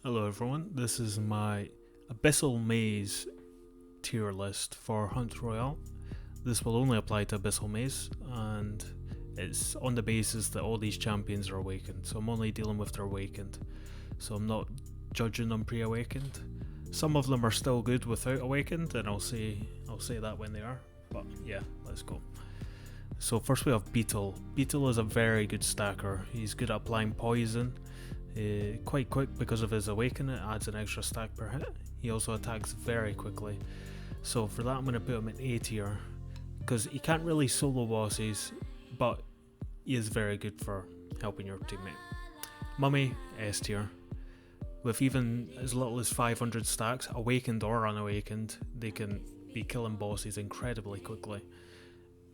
Hello everyone, this is my Abyssal Maze tier list for Hunt Royale. This will only apply to Abyssal Maze, and it's on the basis that all these champions are awakened, so I'm only dealing with their awakened, so I'm not judging them pre-awakened. Some of them are still good without awakened, and I'll say that when they are, but yeah, let's go. So first we have Beetle. Beetle is a very good stacker. He's good at applying poison. Quite quick because of his awaken, it adds an extra stack per hit. He also attacks very quickly, so for that I'm going to put him in A tier, because he can't really solo bosses, but he is very good for helping your teammate. Mummy, S tier. With even as little as 500 stacks, awakened or unawakened, they can be killing bosses incredibly quickly.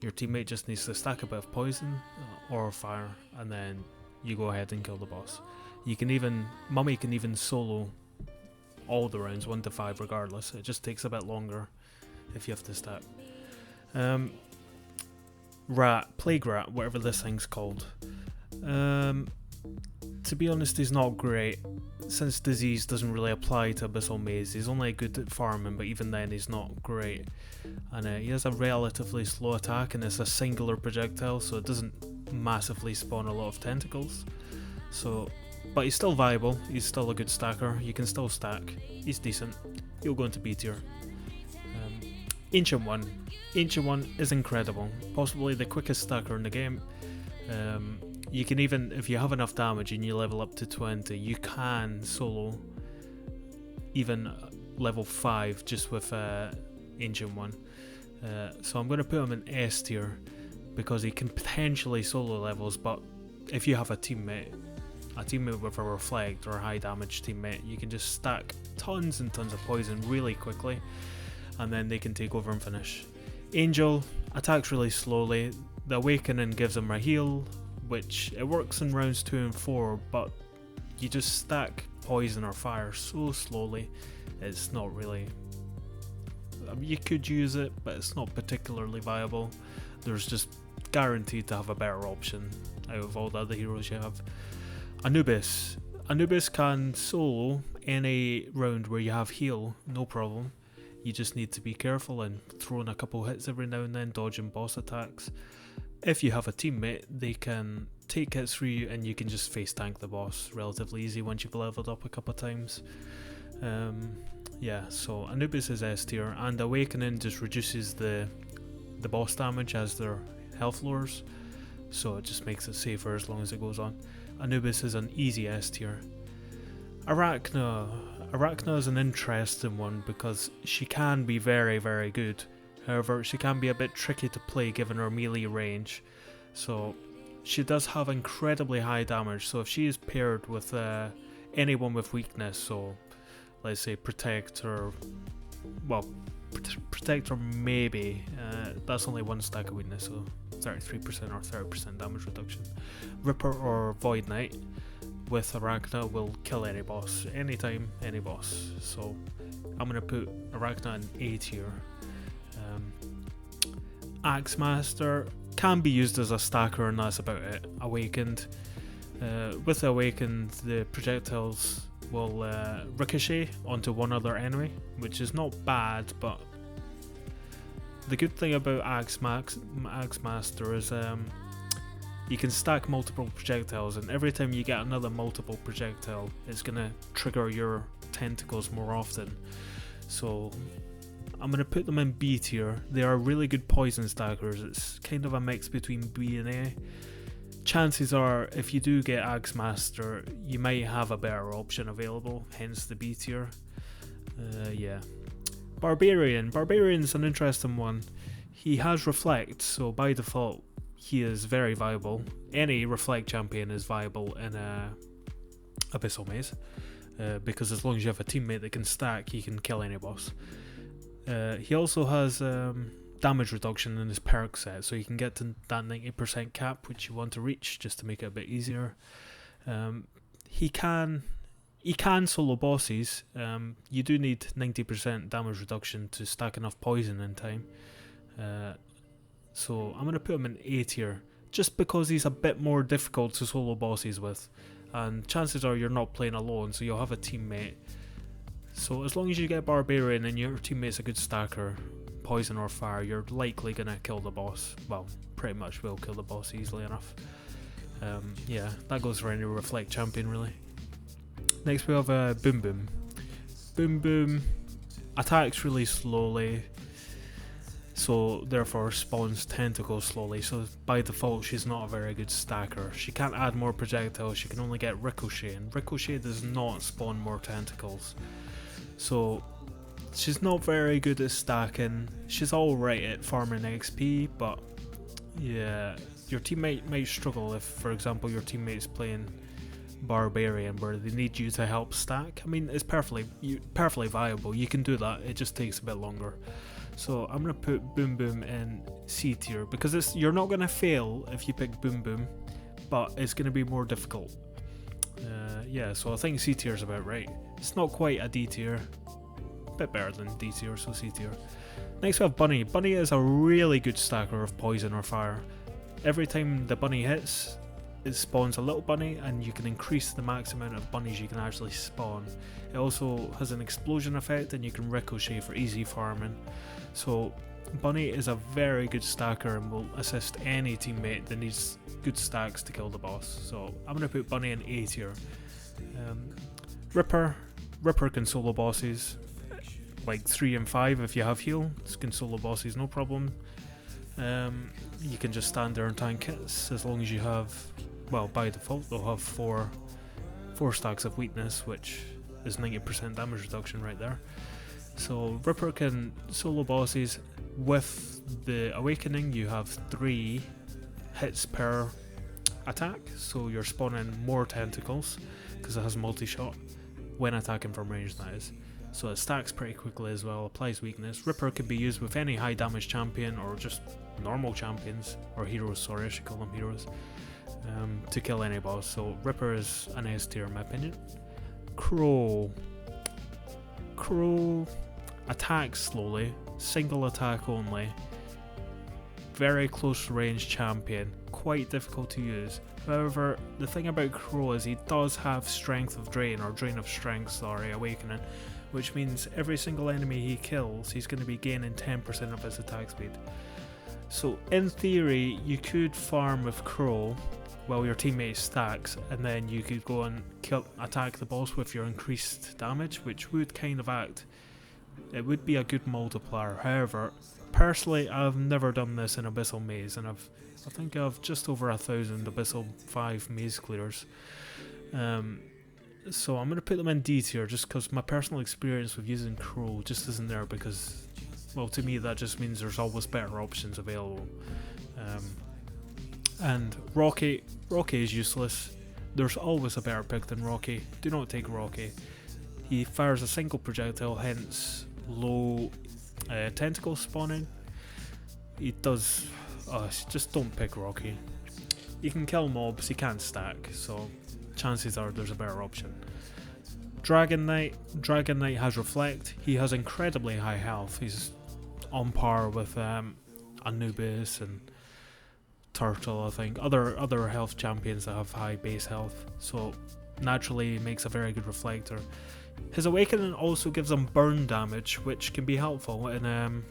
Your teammate just needs to stack a bit of poison or fire, and then you go ahead and kill the boss. Mummy can even solo all the rounds 1 to 5 regardless. It just takes a bit longer if you have to stack. Plague Rat, whatever this thing's called. To be honest, he's not great. Since disease doesn't really apply to Abyssal Maze, he's only good at farming, but even then he's not great. And he has a relatively slow attack, and it's a singular projectile, so it doesn't massively spawn a lot of tentacles. But he's still viable, he's still a good stacker, you can still stack, he's decent, he'll go into B tier. Ancient One. Ancient One is incredible, possibly the quickest stacker in the game. You can even, if you have enough damage and you level up to 20, you can solo even level 5 just with Ancient One. So I'm going to put him in S tier, because he can potentially solo levels, but if you have a teammate with a reflect or a high damage teammate, you can just stack tons and tons of poison really quickly, and then they can take over and finish. Angel attacks really slowly. The awakening gives him a heal, which it works in rounds 2 and 4, but you just stack poison or fire so slowly, it's not really... you could use it, but it's not particularly viable. There's just guaranteed to have a better option out of all the other heroes you have. Anubis. Anubis can solo any round where you have heal, no problem. You just need to be careful and throw in a couple hits every now and then, dodging boss attacks. If you have a teammate, they can take hits for you, and you can just face tank the boss relatively easy once you've leveled up a couple of times. Yeah, so Anubis is S tier, and Awakening just reduces the boss damage as their health lowers, so it just makes it safer as long as it goes on. Anubis is an easy S tier. Arachna. Arachna is an interesting one because she can be very, very good. However, she can be a bit tricky to play given her melee range. So she does have incredibly high damage, so if she is paired with anyone with weakness, so let's say Protect or... well, Protect or maybe, that's only 1 stack of weakness, so 33% or 30% damage reduction. Ripper or Void Knight with Arachna will kill any boss, anytime, any boss. So I'm going to put Arachna in A tier. Axe Master can be used as a stacker, and that's about it. Awakened. With Awakened, the projectiles will ricochet onto one other enemy, which is not bad, but the good thing about Axe Master is you can stack multiple projectiles, and every time you get another multiple projectile, it's going to trigger your tentacles more often. So I'm going to put them in B tier. They are really good poison stackers. It's kind of a mix between B and A. Chances are, if you do get Axe Master, you might have a better option available, hence the B tier. Yeah. Barbarian. Barbarian's an interesting one. He has Reflect, so by default, he is very viable. Any Reflect champion is viable in Abyssal Maze, because as long as you have a teammate that can stack, he can kill any boss. He also has damage reduction in his perk set, so you can get to that 90% cap which you want to reach, just to make it a bit easier. He can solo bosses. You do need 90% damage reduction to stack enough poison in time. So I'm going to put him in A tier, just because he's a bit more difficult to solo bosses with. and chances are you're not playing alone, so you'll have a teammate. So as long as you get Barbarian and your teammate's a good stacker, poison or fire, you're likely gonna kill the boss. Well, pretty much will kill the boss easily enough. Yeah, that goes for any Reflect champion really. Next we have Boom Boom. Boom Boom attacks really slowly, so therefore spawns tentacles slowly, so by default she's not a very good stacker. She can't add more projectiles, she can only get Ricochet, and Ricochet does not spawn more tentacles. So she's not very good at stacking. She's alright at farming XP, but yeah, your teammate might struggle if, for example, your teammate's playing Barbarian where they need you to help stack. I mean, it's perfectly viable, you can do that, it just takes a bit longer. So I'm going to put Boom Boom in C tier, because you're not going to fail if you pick Boom Boom, but it's going to be more difficult. Yeah, so I think C tier is about right. It's not quite a D tier, a bit better than D tier, so C tier. Next we have Bunny. Bunny is a really good stacker of poison or fire. Every time the bunny hits, it spawns a little bunny, and you can increase the max amount of bunnies you can actually spawn. It also has an explosion effect, and you can ricochet for easy farming. So Bunny is a very good stacker and will assist any teammate that needs good stacks to kill the boss. So I'm going to put Bunny in A tier. Ripper can solo bosses, like 3 and 5 if you have heal, can solo bosses no problem. You can just stand there and tank hits as long as you have, well, by default they'll have 4 stacks of weakness, which is 90% damage reduction right there. So Ripper can solo bosses. With the Awakening you have 3 hits per attack, so you're spawning more tentacles because it has multi-shot when attacking from range, that is. So it stacks pretty quickly as well, applies weakness. Ripper can be used with any high damage champion or just normal champions, or heroes, sorry I should call them heroes, to kill any boss. So Ripper is an S tier in my opinion. Crow attacks slowly, single attack only, very close range champion, quite difficult to use. However, the thing about Crow is he does have Strength of Drain, or Drain of Strength, sorry, Awakening, which means every single enemy he kills, he's going to be gaining 10% of his attack speed. So in theory, you could farm with Crow while your teammate stacks, and then you could go and attack the boss with your increased damage, which would kind of act. It would be a good multiplier. However, personally, I've never done this in Abyssal Maze, and I think I've just over 1,000 Abyssal 5 maze clears. So I'm going to put them in D tier just because my personal experience with using Crow just isn't there, because, well, to me that just means there's always better options available. And Rocky is useless. There's always a better pick than Rocky. Do not take Rocky. He fires a single projectile, hence low tentacle spawning. He does... just don't pick Rocky. He can kill mobs, he can't stack, so chances are there's a better option. Dragon Knight has Reflect. He has incredibly high health. He's on par with Anubis and Turtle, I think. Other health champions that have high base health, so naturally makes a very good reflector. His Awakening also gives him burn damage, which can be helpful in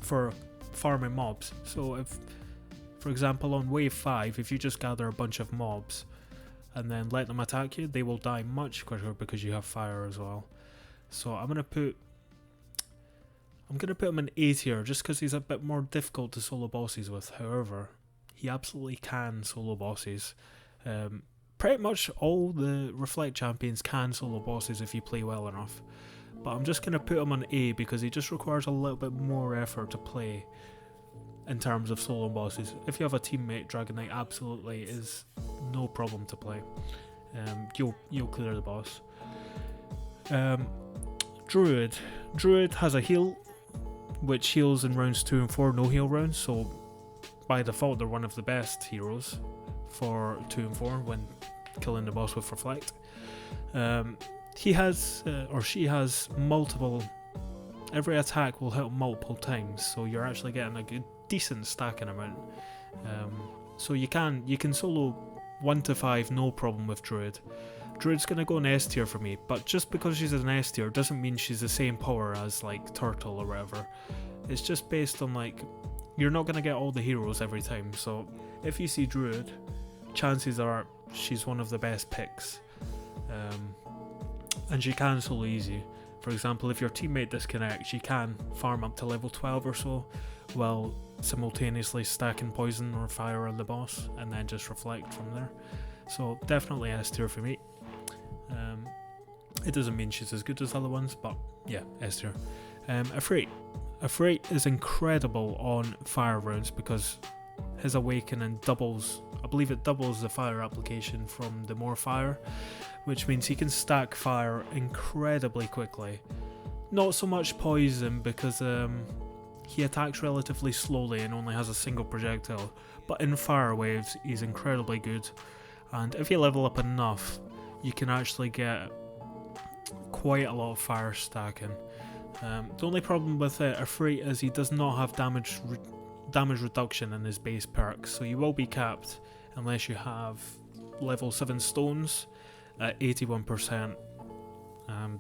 for farming mobs. So if, for example, on wave 5, if you just gather a bunch of mobs and then let them attack you, they will die much quicker because you have fire as well. So I'm gonna put him in A tier just because he's a bit more difficult to solo bosses with. However, he absolutely can solo bosses. Pretty much all the Reflect champions can solo bosses if you play well enough. But I'm just going to put him on A because he just requires a little bit more effort to play in terms of solo bosses. If you have a teammate, Dragon Knight absolutely is no problem to play. You'll clear the boss. Druid has a heal, which heals in rounds 2 and 4, no heal rounds, so by default they're one of the best heroes for 2 and 4 when killing the boss with Reflect. He has, or she has multiple, every attack will hit multiple times, so you're actually getting a good decent stacking amount. So you can solo 1 to 5, no problem with Druid. Druid's gonna go in S tier for me, but just because she's an S tier doesn't mean she's the same power as like Turtle or whatever. It's just based on like, you're not gonna get all the heroes every time, so if you see Druid, chances are she's one of the best picks. And she can solo easy. For example, if your teammate disconnects, you can farm up to level 12 or so, while simultaneously stacking poison or fire on the boss, and then just reflect from there. So definitely S tier for me. It doesn't mean she's as good as other ones, but yeah, S tier. Afree. Afree is incredible on fire rounds because his awakening doubles, I believe it doubles the fire application from the more fire, which means he can stack fire incredibly quickly. Not so much poison because he attacks relatively slowly and only has a single projectile, but in fire waves he's incredibly good, and if you level up enough you can actually get quite a lot of fire stacking. The only problem with Afree is he does not have damage reduction in his base perks, so you will be capped unless you have level 7 stones at 81%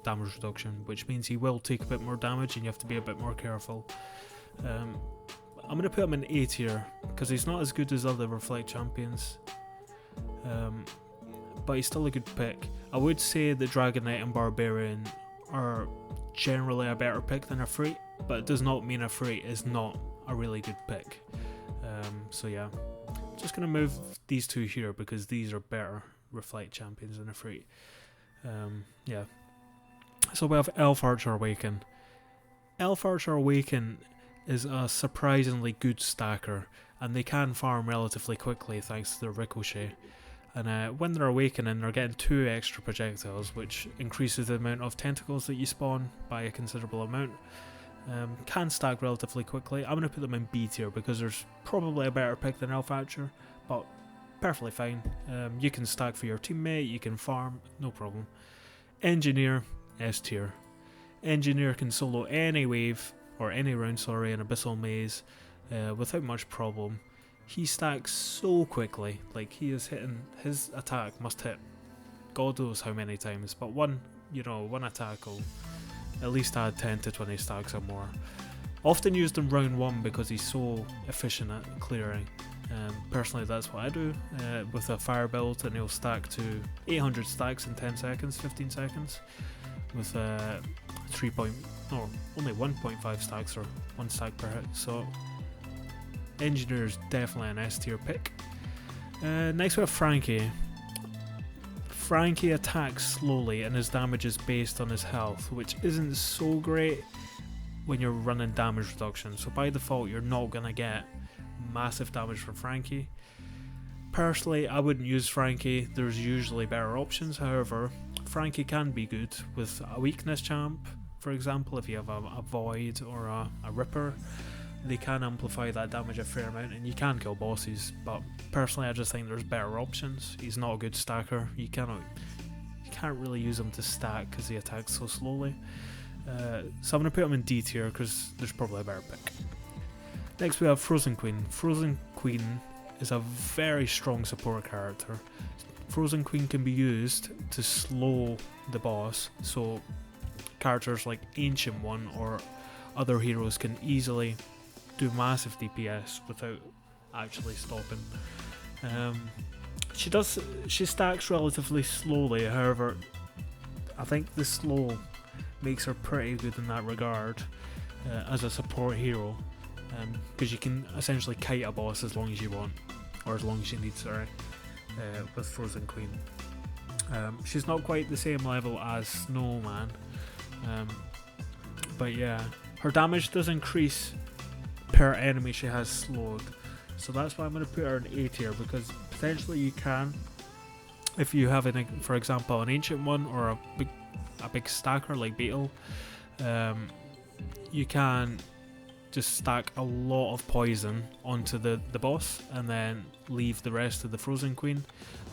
damage reduction, which means he will take a bit more damage and you have to be a bit more careful. I'm going to put him in A tier because he's not as good as other Reflect champions, but he's still a good pick. I would say that Dragon Knight and Barbarian are generally a better pick than Afree, but it does not mean Afree is not a really good pick. So yeah, just going to move these two here because these are better Reflect champions than Afree. Yeah. So we have Elf Archer Awaken. Elf Archer Awaken is a surprisingly good stacker, and they can farm relatively quickly thanks to their ricochet. And when they're awakening, they're getting 2 extra projectiles, which increases the amount of tentacles that you spawn by a considerable amount. Can stack relatively quickly. I'm going to put them in B tier because there's probably a better pick than Elf Archer, but perfectly fine. You can stack for your teammate, you can farm, no problem. Engineer, S tier. Engineer can solo any wave, or any round, sorry, in Abyssal Maze without much problem. He stacks so quickly, like he is hitting, his attack must hit God knows how many times, but one attack will at least add 10 to 20 stacks or more. Often used in round 1 because he's so efficient at clearing. Personally that's what I do with a fire build, and he'll stack to 800 stacks in 10 seconds, 15 seconds with only 1.5 stacks or 1 stack per hit, so Engineer is definitely an S tier pick. Next we have Frankie. Frankie attacks slowly and his damage is based on his health, which isn't so great when you're running damage reduction, so by default you're not going to get massive damage from Frankie. Personally, I wouldn't use Frankie, there's usually better options. However, Frankie can be good with a weakness champ, for example. If you have a Void or a Ripper, they can amplify that damage a fair amount and you can kill bosses, but personally I just think there's better options. He's not a good stacker, you can't really use him to stack because he attacks so slowly. So I'm going to put him in D tier because there's probably a better pick. Next we have Frozen Queen. Frozen Queen is a very strong support character. Frozen Queen can be used to slow the boss, so characters like Ancient One or other heroes can easily do massive DPS without actually stopping. She stacks relatively slowly, however I think the slow makes her pretty good in that regard as a support hero, because you can essentially kite a boss as long as you want, or as long as you need, sorry, with Frozen Queen. She's not quite the same level as Snowman, but yeah, her damage does increase per enemy she has slowed, so that's why I'm going to put her in A tier, because potentially you can, if you have for example an Ancient One or a big stacker like Beetle, you can just stack a lot of poison onto the boss and then leave the rest of the Frozen Queen.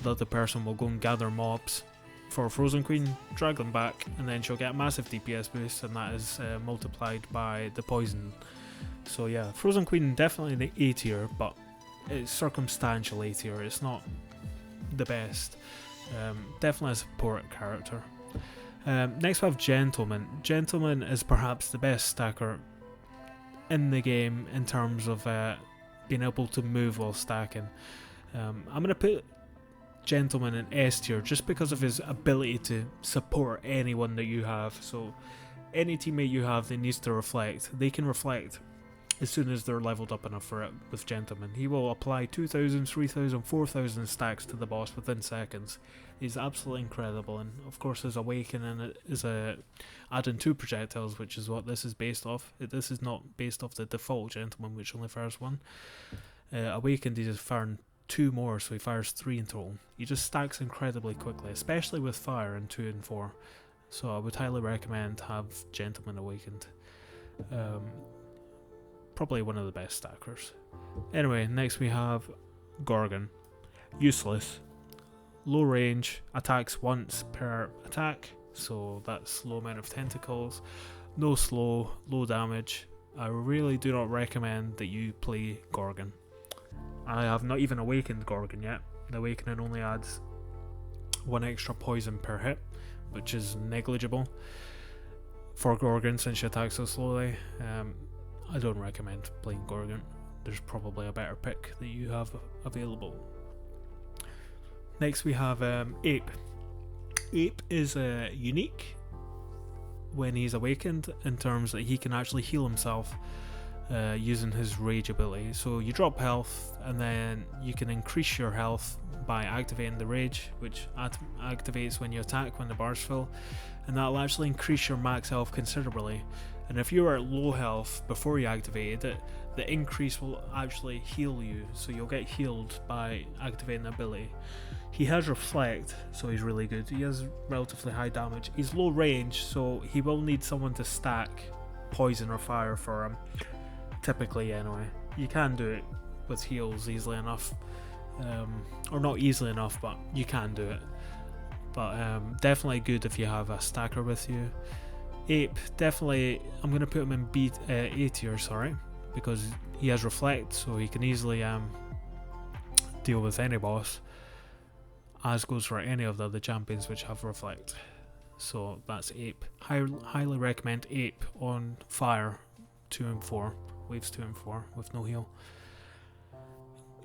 The other person will go and gather mobs for Frozen Queen, drag them back, and then she'll get a massive DPS boost, and that is multiplied by the poison. So yeah, Frozen Queen definitely in the A tier, but it's circumstantial A tier. It's not the best. Definitely a support character. Next we have Gentleman. Gentleman is perhaps the best stacker in the game in terms of being able to move while stacking. I'm going to put Gentleman in S tier just because of his ability to support anyone that you have. So any teammate you have that needs to reflect, they can reflect as soon as they're leveled up enough for it with Gentleman. He will apply 2,000, 3,000, 4,000 stacks to the boss within seconds. He's absolutely incredible, and of course his Awakening is adding 2 projectiles, which is what this is based off. This is not based off the default Gentleman, which only fires 1. Awakened, he's firing 2 more, so he fires 3 in total. He just stacks incredibly quickly, especially with fire in 2 and 4. So I would highly recommend have Gentleman Awakened. Probably one of the best stackers. Anyway, next we have Gorgon. Useless. Low range, attacks once per attack, so that's low amount of tentacles. No slow, low damage. I really do not recommend that you play Gorgon. I have not even awakened Gorgon yet. The Awakening only adds 1 extra poison per hit, which is negligible for Gorgon since she attacks so slowly. I don't recommend playing Gorgon. There's probably a better pick that you have available. Next we have Ape. Ape is unique when he's awakened in terms that he can actually heal himself using his rage ability. So you drop health and then you can increase your health by activating the rage, which activates when you attack when the bar's full, and that'll actually increase your max health considerably. And if you were at low health before you activated it, the increase will actually heal you, so you'll get healed by activating the ability. He has Reflect, so he's really good. He has relatively high damage. He's low range, so he will need someone to stack poison or fire for him. Typically, anyway. You can do it with heals easily enough. Or not easily enough, but you can do it. But definitely good if you have a stacker with you. Ape, definitely, I'm going to put him in A tier, sorry, because he has Reflect, so he can easily deal with any boss, as goes for any of the other champions which have Reflect. So that's Ape. Highly recommend Ape on Fire 2 and 4, waves 2 and 4 with no heal.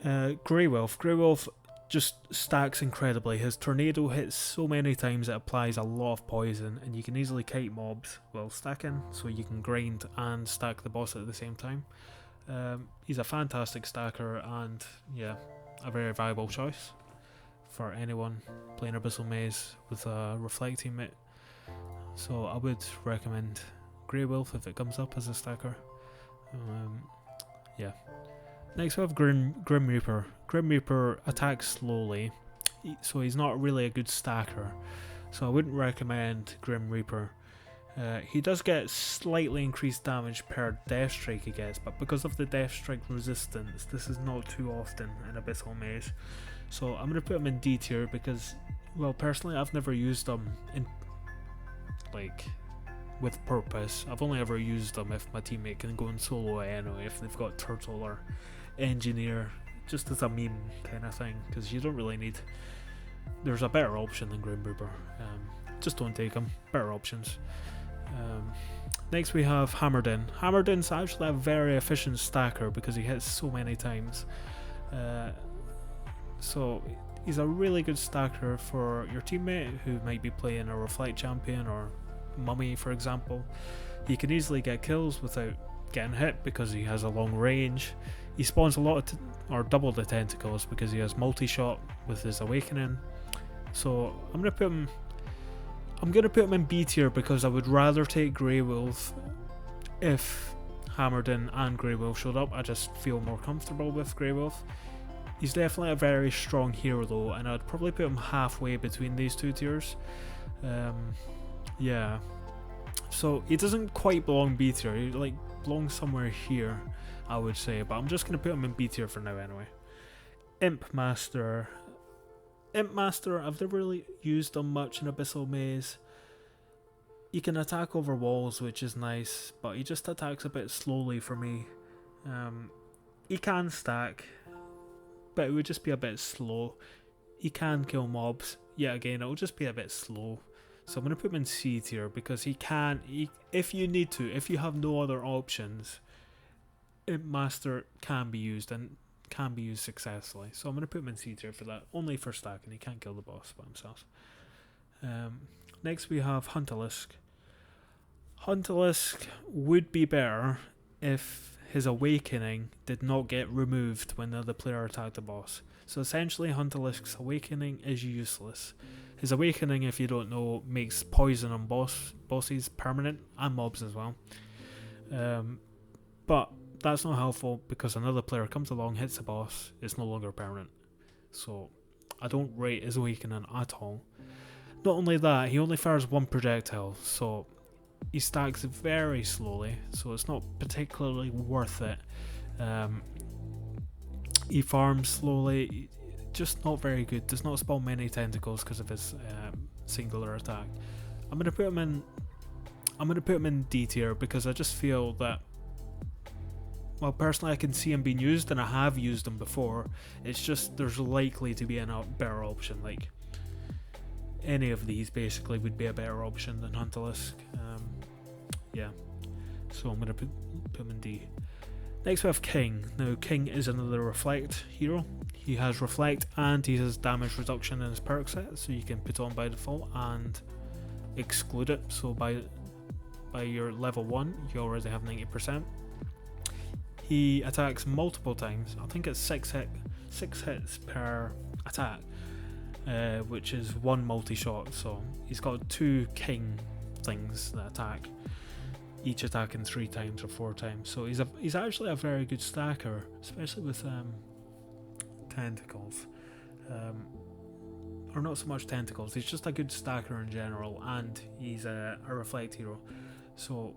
Greywolf. Greywolf just stacks incredibly. His tornado hits so many times it applies a lot of poison, and you can easily kite mobs while stacking, so you can grind and stack the boss at the same time. He's a fantastic stacker and yeah, a very viable choice for anyone playing Abyssal Maze with a Reflect teammate. So I would recommend Greywolf if it comes up as a stacker. Yeah. Next we have Grim Reaper. Grim Reaper attacks slowly, so he's not really a good stacker. So I wouldn't recommend Grim Reaper. He does get slightly increased damage per Death Strike he gets, but because of the Death Strike resistance, this is not too often in Abyssal Maze. So I'm going to put him in D tier because, well, personally I've never used him in, like, with purpose. I've only ever used them if my teammate can go in solo anyway, if they've got Turtle or Engineer, just as a meme kind of thing, because you don't really need, there's a better option than Grim Reaper. Just don't take them, better options. Next we have Hammerden. Hammerden's actually a very efficient stacker because he hits so many times. So he's a really good stacker for your teammate who might be playing a Reflect champion or Mummy, for example. He can easily get kills without getting hit because he has a long range. He spawns a lot of or double the tentacles because he has multi-shot with his Awakening. So I'm gonna put him in B tier because I would rather take Greywolf if Hammerden and Greywolf showed up. I just feel more comfortable with Greywolf. He's definitely a very strong hero though, and I'd probably put him halfway between these two tiers. Yeah, so he doesn't quite belong B tier. He like belongs somewhere here, I would say, but I'm just gonna put him in B tier for now anyway. Imp Master. Imp Master, I've never really used him much in Abyssal Maze. He can attack over walls, which is nice, but he just attacks a bit slowly for me. He can stack, but it would just be a bit slow. he can kill mobs. Yet again, it'll just be a bit slow. So I'm going to put him in C tier because he can, if you need to, if you have no other options, Imp Master can be used and can be used successfully. So I'm going to put him in C tier for that, only for stacking. He can't kill the boss by himself. Next we have Hunterlisk. Hunterlisk would be better if his awakening did not get removed when the other player attacked the boss. So essentially Hunterlisk's awakening is useless. His awakening, if you don't know, makes poison on bosses permanent and mobs as well. But that's not helpful because another player comes along, hits the boss, it's no longer permanent. So I don't rate his awakening at all. Not only that, he only fires one projectile, so he stacks very slowly, so it's not particularly worth it. He farms slowly, just not very good. Does not spawn many tentacles because of his singular attack. I'm gonna put him in D tier because I just feel that, well, personally I can see him being used and I have used him before. It's just there's likely to be a better option. Like any of these basically would be a better option than Hunterlisk. Yeah, so I'm gonna put him in D. Next we have King. Now King is another Reflect hero. He has Reflect and he has damage reduction in his perk set, so you can put on by default and exclude it. So by your level 1 you already have 90%. He attacks multiple times. I think it's 6 hits per attack, which is 1 multi-shot. So he's got 2 King things that attack, each attacking 3 times or 4 times. So he's actually a very good stacker, especially with tentacles, or not so much tentacles. He's just a good stacker in general, and he's a Reflect hero. So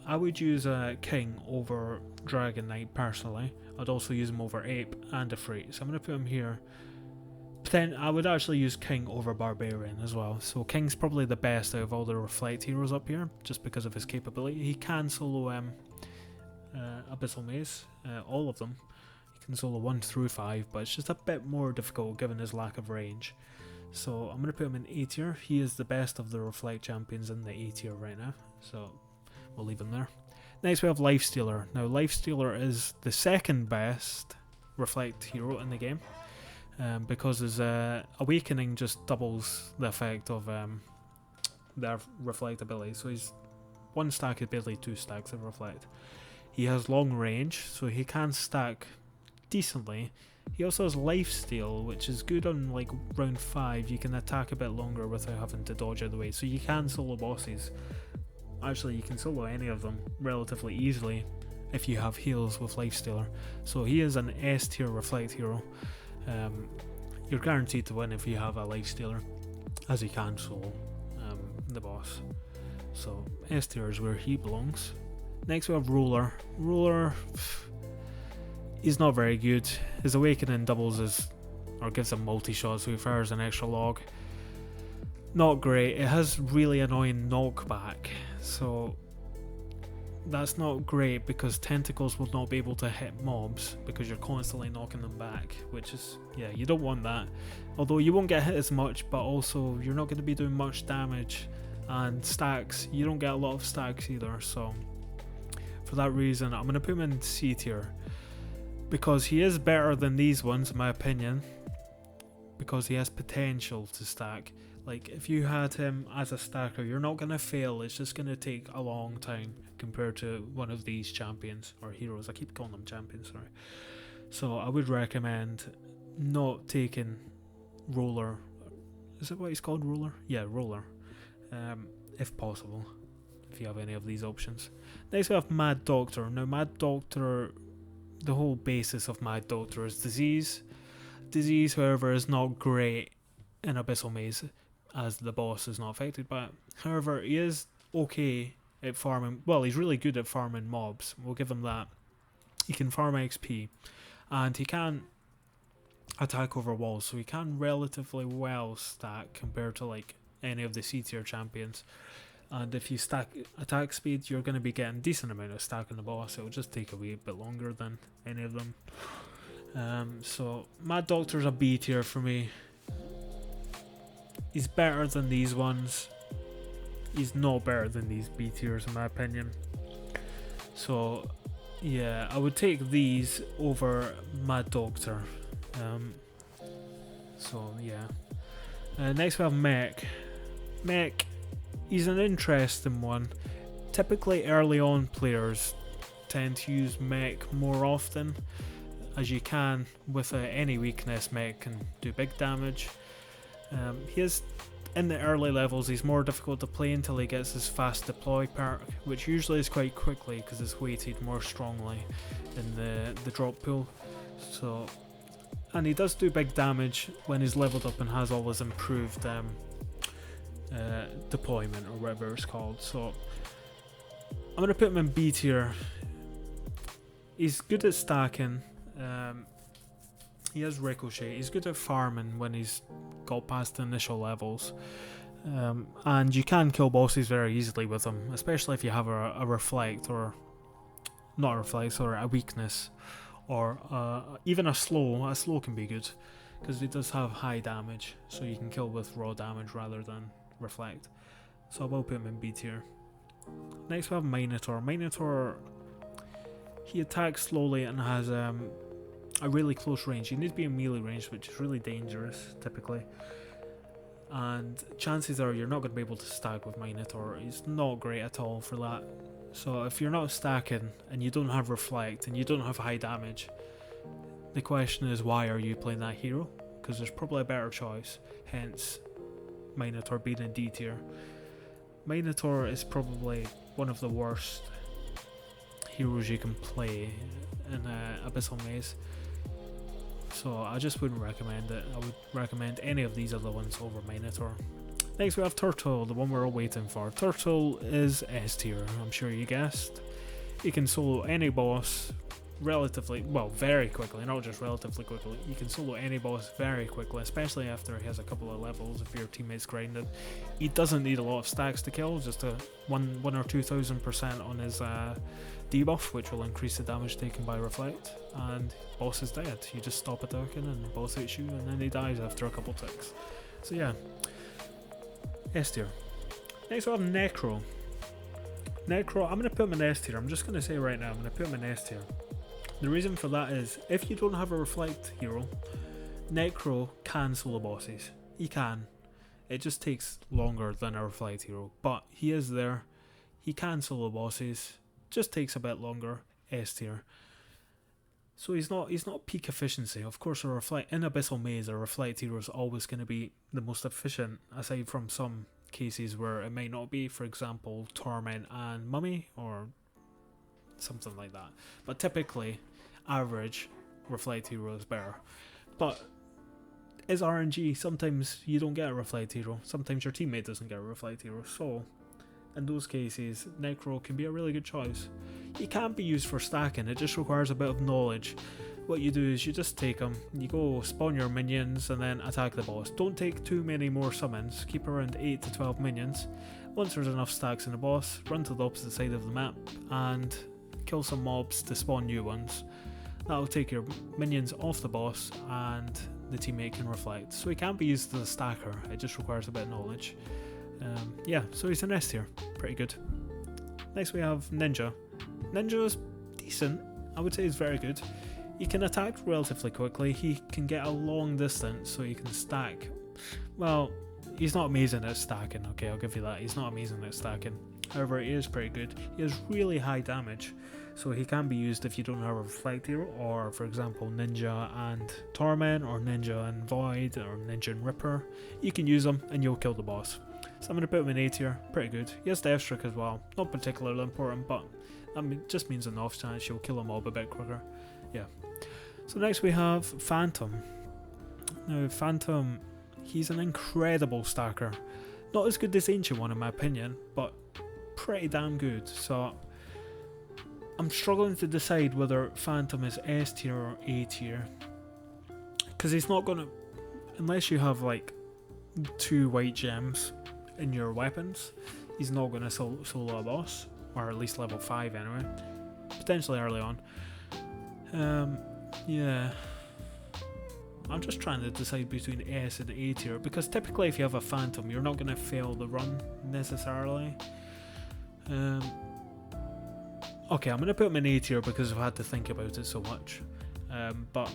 I would use King over Dragon Knight personally. I'd also use him over Ape and Afree. So I'm going to put him here. But then I would actually use King over Barbarian as well. So King's probably the best out of all the Reflect heroes up here, just because of his capability. He can solo Abyssal Maze, all of them. He can solo 1 through 5, but it's just a bit more difficult given his lack of range. So I'm going to put him in A tier. He is the best of the Reflect champions in the A tier right now, so we'll leave him there. Next we have Lifestealer. Now Lifestealer is the second best Reflect hero in the game, because his awakening just doubles the effect of their Reflect ability. So he's 1 stack is basically 2 stacks of Reflect. He has long range, so he can stack decently. He also has Lifesteal, which is good on like round 5. You can attack a bit longer without having to dodge out of the way, so you can solo bosses. Actually, you can solo any of them relatively easily if you have heals with Lifestealer. So he is an S tier Reflect hero. You're guaranteed to win if you have a Lifestealer, as he can solo the boss. So S tier is where he belongs. Next we have Ruler. Ruler, he's not very good. His awakening doubles or gives him multi-shot, so he fires an extra log. Not great. It has really annoying knockback, so that's not great because tentacles will not be able to hit mobs because you're constantly knocking them back, which is, yeah, you don't want that. Although you won't get hit as much, but also you're not going to be doing much damage, and stacks, you don't get a lot of stacks either. So for that reason I'm going to put him in C tier because he is better than these ones in my opinion, because he has potential to stack. Like if you had him as a stacker, you're not going to fail. It's just going to take a long time compared to one of these champions or heroes. I keep calling them champions, sorry. So I would recommend not taking Roller. Is it what he's called, Roller? Yeah, Roller. If possible, if you have any of these options. Next we have Mad Doctor. Now Mad Doctor, the whole basis of Mad Doctor is disease. Disease, however, is not great in Abyssal Maze, as the boss is not affected by it. However, he is okay at farming. Well, he's really good at farming mobs. We'll give him that. He can farm XP, and he can attack over walls, so he can relatively well stack compared to like any of the C tier champions. And if you stack attack speed, you're going to be getting a decent amount of stack on the boss. It will just take a wee bit longer than any of them. So Mad Doctor's a B tier for me. He's better than these ones. He's not better than these B tiers in my opinion. So yeah, I would take these over Mad Doctor. So yeah. Next we have Mech. Mech, he's an interesting one. Typically early on players tend to use Mech more often, as you can with any weakness. Mech can do big damage. He is, in the early levels, he's more difficult to play until he gets his fast deploy perk, which usually is quite quickly because it's weighted more strongly in the drop pool. So, and he does do big damage when he's leveled up and has all his improved deployment or whatever it's called. So I'm going to put him in B tier. He's good at stacking. He has ricochet. He's good at farming when he's got past the initial levels. And you can kill bosses very easily with him, especially if you have a reflect, or not a reflect, or a weakness, or even a slow. A slow can be good because it does have high damage, so you can kill with raw damage rather than reflect. So I will put him in B tier. Next we have Minotaur. Minotaur, he attacks slowly and has a really close range. You need to be in melee range, which is really dangerous typically. And chances are you're not going to be able to stack with Minotaur. He's not great at all for that. So if you're not stacking and you don't have reflect and you don't have high damage, the question is, why are you playing that hero? Because there's probably a better choice. Hence Minotaur being in D tier. Minotaur is probably one of the worst heroes you can play in Abyssal Maze. So I just wouldn't recommend it. I would recommend any of these other ones over Minotaur. Next we have Turtle, the one we're all waiting for. Turtle is S tier, I'm sure you guessed. You can solo any boss relatively, well, very quickly, not just relatively quickly. You can solo any boss very quickly, especially after he has a couple of levels if your teammate's grinded. He doesn't need a lot of stacks to kill, just a 1 or 2,000% on his debuff, which will increase the damage taken by reflect, and boss is dead. You just stop attacking and boss hits you, and then he dies after a couple ticks. So yeah, S tier. Next we have Necro. Necro, I'm going to put him in S tier. I'm just going to say right now, I'm going to put him in S tier. The reason for that is, if you don't have a reflect hero, Necro can solo bosses. He can. It just takes longer than a reflect hero, but he is there. He can solo bosses. Just takes a bit longer. S tier. So he's not peak efficiency. Of course, a reflect in Abyssal Maze, a reflect hero is always going to be the most efficient, aside from some cases where it might not be. For example, Torment and Mummy or something like that. But typically, average reflect hero is better. But it's RNG. Sometimes you don't get a reflect hero. Sometimes your teammate doesn't get a reflect hero. So in those cases, Necro can be a really good choice. He can be used for stacking. It just requires a bit of knowledge. What you do is you just take him, you go spawn your minions and then attack the boss. Don't take too many more summons. Keep around 8 to 12 minions. Once there's enough stacks in the boss, run to the opposite side of the map and kill some mobs to spawn new ones. That'll take your minions off the boss and the teammate can reflect. So he can be used as a stacker, it just requires a bit of knowledge. Yeah, so he's an S tier, pretty good. Next we have Ninja. Ninja is decent, I would say he's very good. He can attack relatively quickly, he can get a long distance so he can stack. Well, he's not amazing at stacking, okay, I'll give you that. He's not amazing at stacking. However, he is pretty good. He has really high damage, so he can be used if you don't have a reflect hero, or for example Ninja and Torment, or Ninja and Void, or Ninja and Ripper. You can use them and you'll kill the boss. So I'm going to put him in A tier, pretty good. He has Death Strike as well, not particularly important, but that just means an off chance you'll kill a mob a bit quicker. Yeah. So next we have Phantom. Now Phantom, he's an incredible stacker. Not as good as Ancient One in my opinion, but pretty damn good. So I'm struggling to decide whether Phantom is S tier or A tier, because he's not gonna, unless you have like 2 white gems in your weapons, he's not gonna solo a boss, or at least level 5 anyway, potentially early on. Yeah, I'm just trying to decide between S and A tier, because typically if you have a Phantom, you're not going to fail the run necessarily. Okay, I'm going to put him in A tier because I've had to think about it so much. But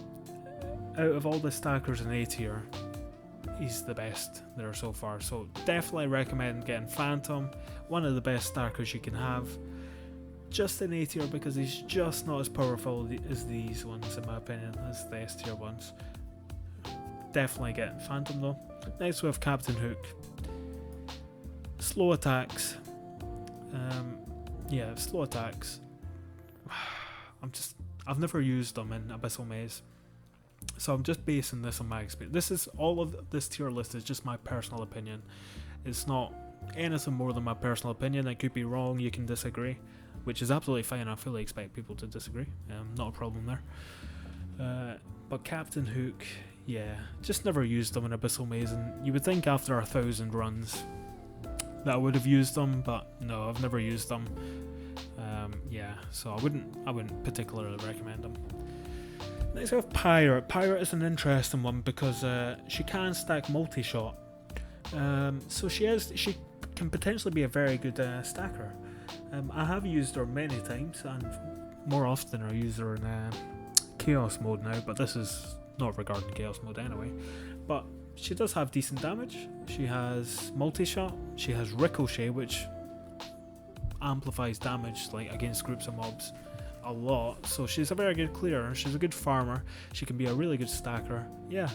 out of all the stackers in A tier, he's the best there so far. So definitely recommend getting Phantom, one of the best stackers you can have. Just in A tier because he's just not as powerful as these ones in my opinion, as the S tier ones. Definitely get Phantom though. Next we have Captain Hook. Slow attacks. Yeah, slow attacks. I've never used them in Abyssal Maze, so I'm just basing this on my experience. This is all of this tier list is just my personal opinion. It's not anything more than my personal opinion. I could be wrong, you can disagree, which is absolutely fine. I fully expect people to disagree. Not a problem there. But Captain Hook, yeah, just never used them in Abyssal Maze, and you would think after 1,000 runs that I would have used them, but no, I've never used them. Yeah, so I wouldn't particularly recommend them. Next we have Pirate. Pirate is an interesting one because she can stack multi-shot. So she can potentially be a very good stacker. I have used her many times, and more often I use her in Chaos mode now, but this is not regarding Chaos mode anyway. But she does have decent damage. She has multi-shot. She has Ricochet, which amplifies damage like against groups of mobs a lot. So she's a very good clearer. She's a good farmer. She can be a really good stacker. Yeah,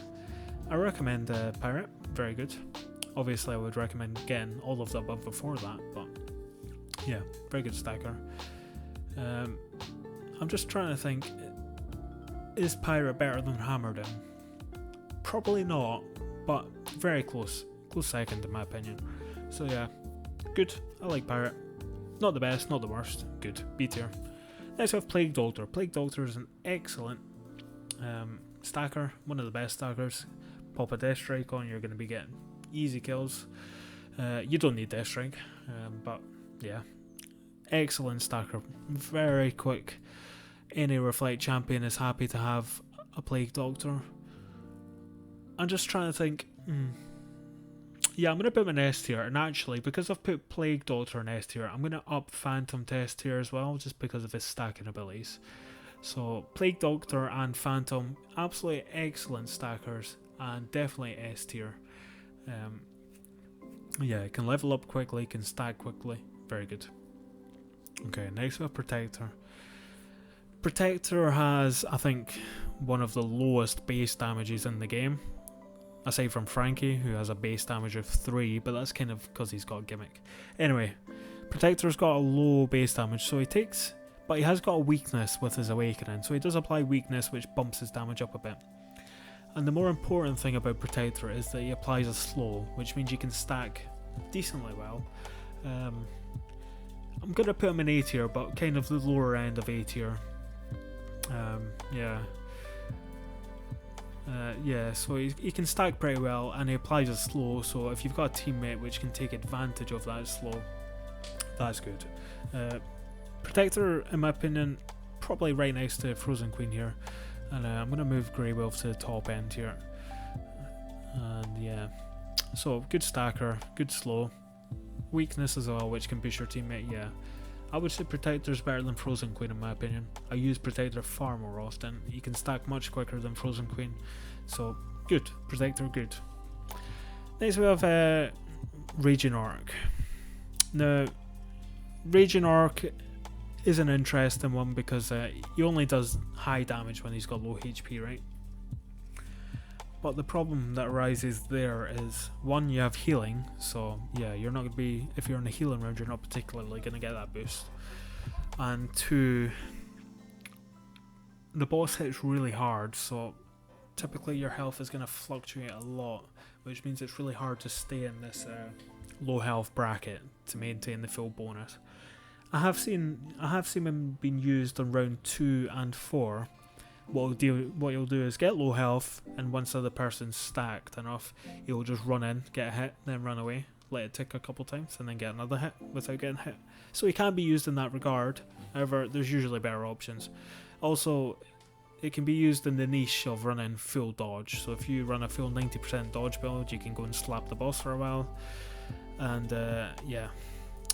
I recommend Pirate. Very good. Obviously, I would recommend getting all of the above before that, but yeah, very good stacker. I'm just trying to think. Is Pirate better than Hammerden? Probably not, but very close. Close second in my opinion. So yeah, good. I like Pirate. Not the best, not the worst. Good. B tier. Next we have Plague Doctor. Plague Doctor is an excellent stacker. One of the best stackers. Pop a Death Strike on, you're going to be getting easy kills. You don't need Death Strike, but yeah. Excellent stacker. Very quick. Any Reflect champion is happy to have a Plague Doctor. I'm just trying to think. Yeah, I'm going to put him in S tier, and actually, because I've put Plague Doctor in S tier, I'm going to up Phantom to S tier as well, just because of his stacking abilities. So, Plague Doctor and Phantom, absolutely excellent stackers, and definitely S tier. Yeah, can level up quickly, can stack quickly, very good. Okay, next we have Protector. Protector has, I think, one of the lowest base damages in the game. Aside from Frankie, who has a base damage of 3, but that's kind of because he's got a gimmick. Anyway, Protector's got a low base damage, so but he has got a weakness with his Awakening, so he does apply weakness, which bumps his damage up a bit. And the more important thing about Protector is that he applies a slow, which means you can stack decently well. I'm going to put him in A tier, but kind of the lower end of A tier. Yeah. Yeah, so he can stack pretty well, and he applies a slow, so if you've got a teammate which can take advantage of that slow, that's good. Protector, in my opinion, probably right next to Frozen Queen here, and I'm going to move Grey Wolf to the top end here. And yeah, so good stacker, good slow, weakness as well, which can push your teammate. Yeah, I would say Protector's better than Frozen Queen in my opinion. I use Protector far more often. You can stack much quicker than Frozen Queen. So, good. Protector, good. Next we have Raging Orc. Now, Raging Orc is an interesting one because he only does high damage when he's got low HP, right? But the problem that arises there is, one, you have healing, so yeah, you're not going to be, if you're in a healing round, you're not particularly going to get that boost. And two, the boss hits really hard, so typically your health is going to fluctuate a lot, which means it's really hard to stay in this low health bracket to maintain the full bonus. I have seen him being used on round 2 and 4. What he'll do is get low health, and once the other person's stacked enough, he'll just run in, get a hit, then run away, let it tick a couple times, and then get another hit without getting hit. So he can be used in that regard. However, there's usually better options. Also, it can be used in the niche of running full dodge. So if you run a full 90% dodge build, you can go and slap the boss for a while. And yeah,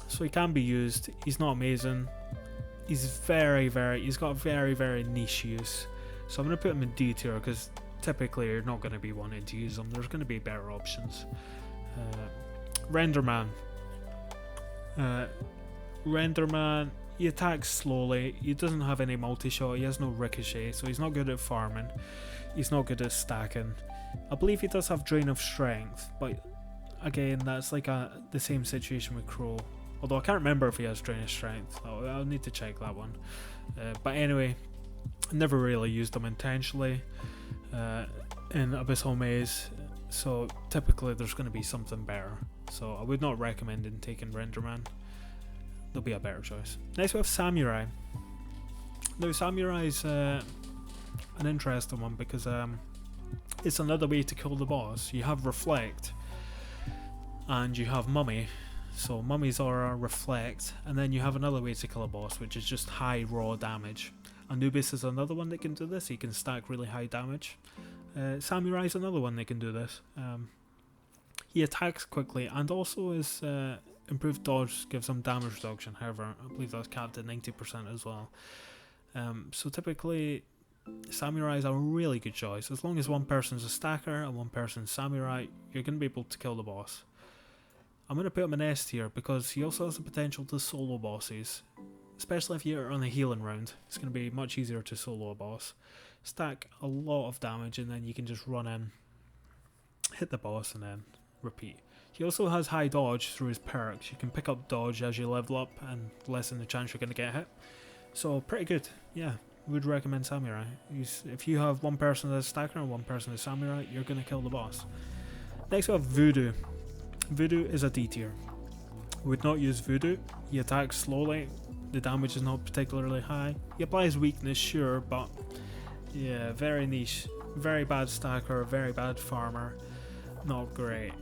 so he can be used. He's not amazing. He's he's got very niche use. So I'm going to put him in D tier because typically you're not going to be wanting to use him. There's going to be better options. Renderman. Renderman, he attacks slowly. He doesn't have any multi-shot. He has no ricochet, so he's not good at farming. He's not good at stacking. I believe he does have Drain of Strength, but again, that's like the same situation with Crow. Although I can't remember if he has Drain of Strength. I'll need to check that one. But anyway, I never really used him intentionally in Abyssal Maze, so typically there's going to be something better. So I would not recommend taking Renderman. There'll be a better choice. Next we have Samurai. Now Samurai is an interesting one because it's another way to kill the boss. You have Reflect and you have Mummy. So Mummy's aura, Reflect, and then you have another way to kill a boss, which is just high raw damage. Anubis is another one that can do this. He can stack really high damage. Samurai is another one that can do this. He attacks quickly, and also his improved dodge gives him damage reduction. However, I believe that's capped at 90% as well. So typically, Samurai is a really good choice. As long as one person's a stacker and one person's Samurai, you're going to be able to kill the boss. I'm going to put him in S tier because he also has the potential to solo bosses. Especially if you're on a healing round, it's going to be much easier to solo a boss. Stack a lot of damage and then you can just run in, hit the boss and then repeat. He also has high dodge through his perks. You can pick up dodge as you level up and lessen the chance you're going to get hit. So pretty good, yeah. Would recommend Samurai. If you have one person as stacker and one person as Samurai, you're going to kill the boss. Next we have Voodoo. Voodoo is a D tier. Would not use Voodoo. He attacks slowly. The damage is not particularly high. He applies weakness, sure, but yeah, very niche. Very bad stacker, very bad farmer. Not great.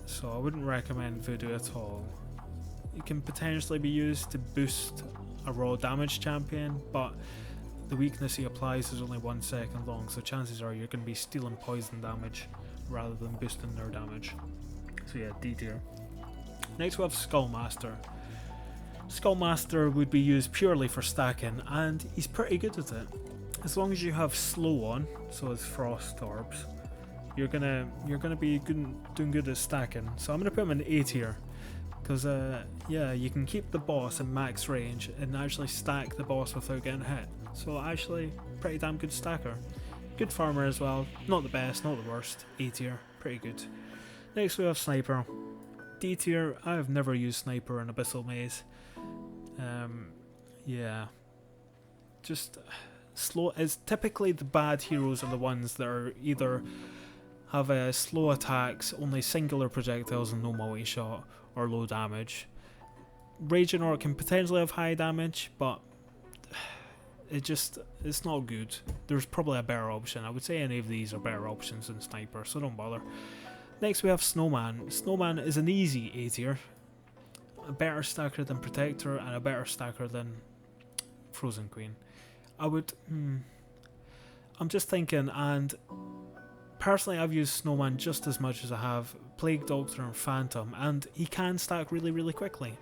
So I wouldn't recommend Voodoo at all. It can potentially be used to boost a raw damage champion, but the weakness he applies is only 1 second long, so chances are you're going to be stealing poison damage rather than boosting their damage. So yeah, D tier. Next we have Skullmaster. Skullmaster would be used purely for stacking, and he's pretty good at it. As long as you have slow on, so it's frost orbs, you're gonna be doing good at stacking. So I'm gonna put him in A tier, because yeah, you can keep the boss in max range and actually stack the boss without getting hit. So actually, pretty damn good stacker. Good farmer as well. Not the best, not the worst. A tier, pretty good. Next we have Sniper. D tier. I have never used Sniper in Abyssal Maze. Yeah, just slow. It's typically the bad heroes are the ones that are either have slow attacks, only singular projectiles and no multi-shot, or low damage. Raging Orc can potentially have high damage, but it's not good. There's probably a better option. I would say any of these are better options than Sniper, so don't bother. Next we have Snowman. Snowman is an easy A tier. A better stacker than Protector and a better stacker than Frozen Queen. I'm just thinking, and personally I've used Snowman just as much as I have Plague Doctor and Phantom, and he can stack really quickly.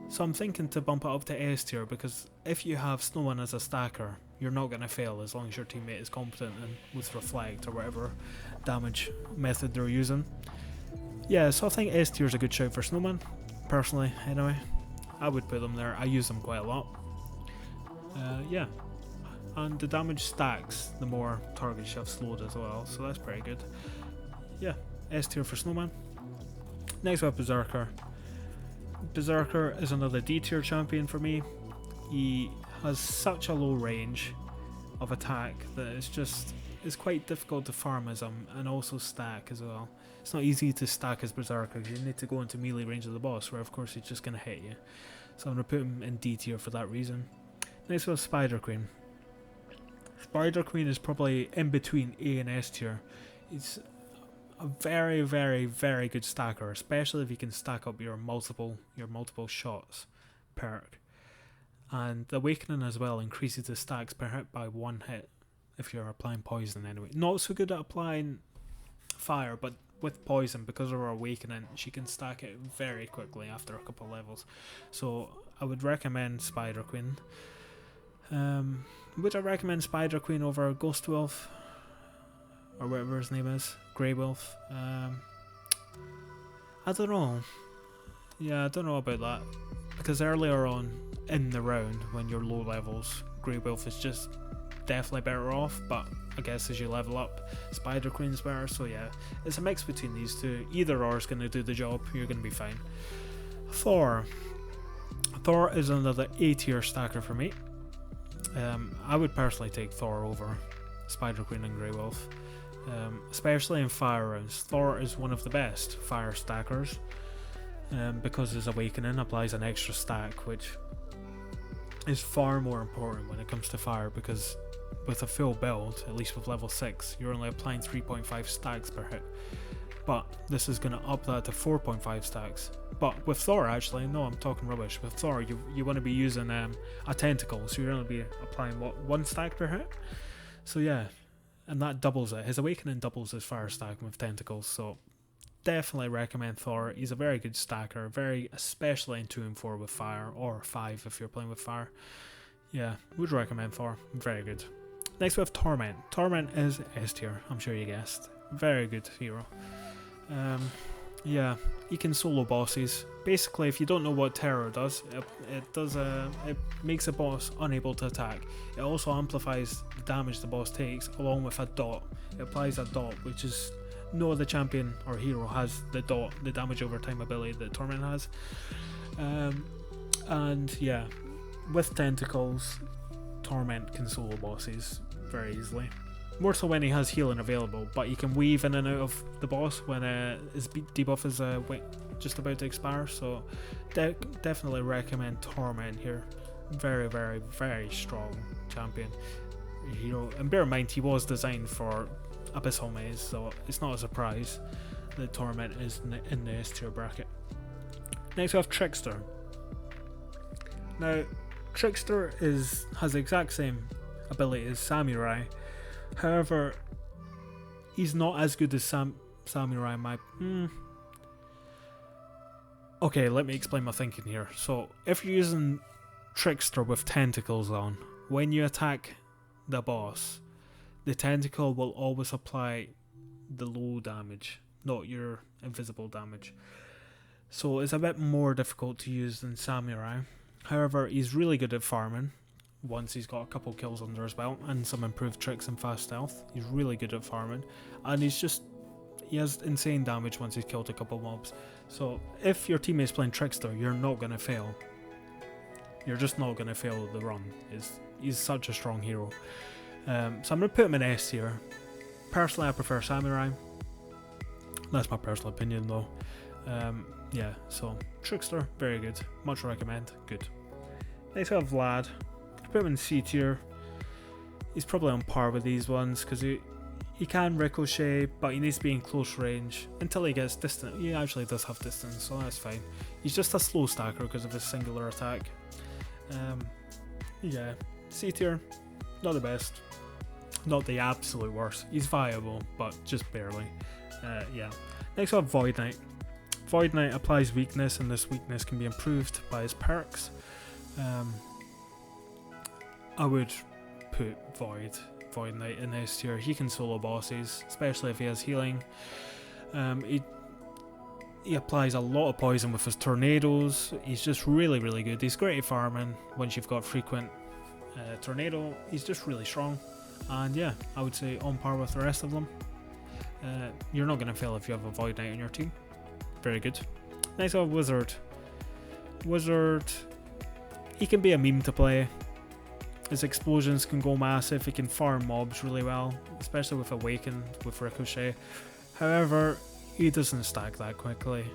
So I'm thinking to bump it up to S tier, because if you have Snowman as a stacker, you're not going to fail as long as your teammate is competent and with Reflect or whatever damage method they're using. Yeah, so I think S tier is a good shout for Snowman. Personally, anyway, I would put them there. I use them quite a lot. Yeah, and the damage stacks the more targets you have slowed as well, so that's pretty good. Yeah, S tier for Snowman. Next we have Berserker. Berserker is another D tier champion for me. He has such a low range of attack that it's quite difficult to farm as him and also stack as well. It's not easy to stack as Berserker because you need to go into melee range of the boss, where of course he's just going to hit you. So I'm going to put him in D tier for that reason. Next we have Spider Queen. Spider Queen is probably in between A and S tier. It's a very good stacker, especially if you can stack up your multiple shots perk. And the Awakening as well increases the stacks per hit by 1 hit. if you're applying poison anyway. Not so good at applying fire, but with poison, because of her awakening, she can stack it very quickly after a couple levels. So I would recommend Spider Queen. Would I recommend Spider Queen over Ghost Wolf? Or whatever his name is? Grey Wolf? I don't know. Yeah, I don't know about that. Because earlier on in the round, when you're low levels, Grey Wolf is just definitely better off, but I guess as you level up, Spider Queen's better, so yeah, it's a mix between these two. Either or is going to do the job, you're going to be fine. Thor. Thor is another A tier stacker for me. I would personally take Thor over Spider Queen and Grey Wolf, especially in fire rounds. Thor is one of the best fire stackers, because his awakening applies an extra stack, which is far more important when it comes to fire, because with a full build, at least with level 6, you're only applying 3.5 stacks per hit, but this is going to up that to 4.5 stacks. But with Thor, actually, no, I'm talking rubbish. With Thor, you want to be using a tentacle, so you're going to be applying, what, 1 stack per hit? So yeah, and that doubles it. His awakening doubles his fire stack with tentacles, so definitely recommend Thor. He's a very good stacker, especially in 2 and 4 with fire, or 5 if you're playing with fire. Yeah, would recommend Thor. Very good. Next we have Torment. Torment is S tier, I'm sure you guessed. Very good hero. Yeah, he can solo bosses. Basically, if you don't know what terror does, it makes a boss unable to attack. It also amplifies the damage the boss takes, along with a dot. It applies a dot, which is no other champion or hero has the dot, the damage over time ability that Torment has. And yeah, with tentacles, Torment can solo bosses very easily. More so when he has healing available, but he can weave in and out of the boss when his debuff is just about to expire, so definitely recommend Torment here. Very, very, very strong champion hero. And bear in mind, he was designed for Abyssal Maze, so it's not a surprise that Torment is in the S tier bracket. Next we have Trickster. Now, Trickster has the exact same ability as Samurai. However, he's not as good as Samurai. Okay, let me explain my thinking here. So, if you're using Trickster with tentacles on, when you attack the boss, the tentacle will always apply the low damage, not your invisible damage. So it's a bit more difficult to use than Samurai. However, he's really good at farming. Once he's got a couple kills under his belt and some improved tricks and fast stealth, he's really good at farming, and he has insane damage once he's killed a couple mobs. So if your teammate's playing Trickster, you're not going to fail. You're just not going to fail the run. He's such a strong hero. So I'm going to put him in S tier. Personally, I prefer Samurai. That's my personal opinion though. Yeah, so Trickster, very good. Much recommend. Good. Next we have Vlad. Put him in C tier. He's probably on par with these ones because he can ricochet, but he needs to be in close range until he gets distant. He actually does have distance, so that's fine. He's just a slow stacker because of his singular attack. Yeah, C tier, not the best, not the absolute worst. He's viable, but just barely. Yeah. Next we have Void Knight. Void Knight applies weakness, and this weakness can be improved by his perks. I would put Void Knight in S tier. He can solo bosses, especially if he has healing. He applies a lot of poison with his tornadoes. He's just really, really good. He's great at farming once you've got frequent tornado. He's just really strong. And yeah, I would say on par with the rest of them. You're not going to fail if you have a Void Knight in your team. Very good. Next up, Wizard. Wizard, he can be a meme to play. His explosions can go massive. He can farm mobs really well, especially with Awaken, with Ricochet. However, he doesn't stack that quickly.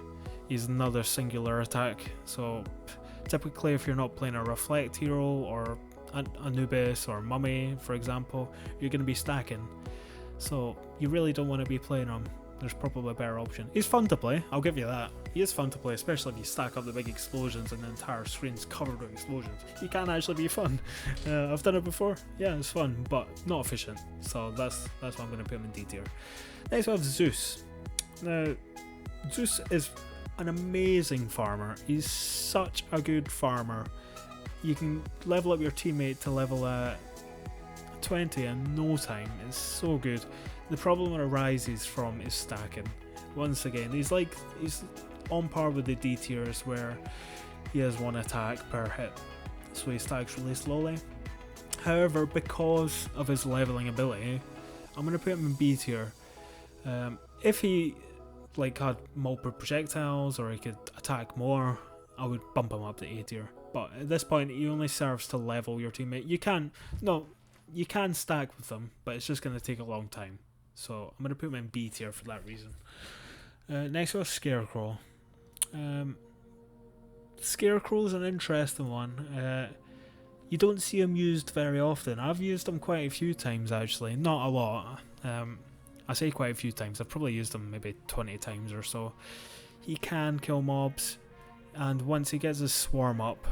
He's another singular attack, so typically if you're not playing a Reflect hero or Anubis or Mummy, for example, you're going to be stacking. So you really don't want to be playing him there's probably a better option. He's fun to play, I'll give you that. He is fun to play, especially if you stack up the big explosions and the entire screen's covered with explosions. He can actually be fun. I've done it before, yeah, it's fun, but not efficient. So that's why I'm going to put him in D tier. Next we have Zeus. Now, Zeus is an amazing farmer. He's such a good farmer. You can level up your teammate to level 20 in no time. It's so good. The problem it arises from is stacking. Once again, he's on par with the D tiers where he has 1 attack per hit, so he stacks really slowly. However, because of his leveling ability, I'm going to put him in B tier. If he had multiple projectiles or he could attack more, I would bump him up to A tier. But at this point, he only serves to level your teammate. You can stack with them, but it's just going to take a long time. So I'm going to put him in B tier for that reason. Next we have Scarecrow. Scarecrow is an interesting one. You don't see him used very often. I've used him quite a few times actually, not a lot. I say quite a few times, I've probably used him maybe 20 times or so. He can kill mobs, and once he gets his swarm up,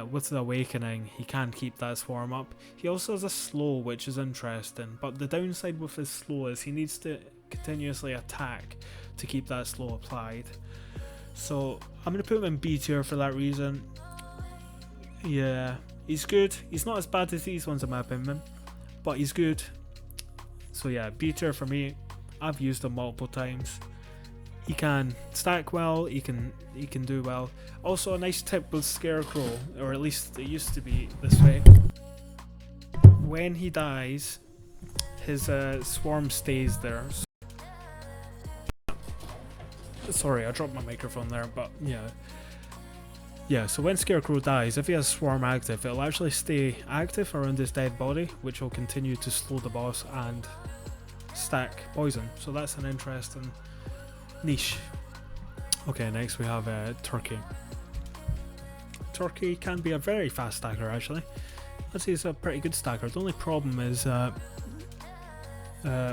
with the awakening, he can keep that swarm up. He also has a slow, which is interesting, but the downside with his slow is he needs to continuously attack to keep that slow applied. So I'm going to put him in B tier for that reason. Yeah, he's good. He's not as bad as these ones in my opinion, but he's good. So yeah, B tier for me. I've used him multiple times. He can stack well, he can do well. Also, a nice tip with Scarecrow, or at least it used to be this way. When he dies, his swarm stays there. Sorry, I dropped my microphone there, but yeah. Yeah, so when Scarecrow dies, if he has swarm active, it'll actually stay active around his dead body, which will continue to slow the boss and stack poison. So that's an interesting niche. Okay, next we have Turkey. Turkey can be a very fast stacker actually. I'd say he's a pretty good stacker. The only problem is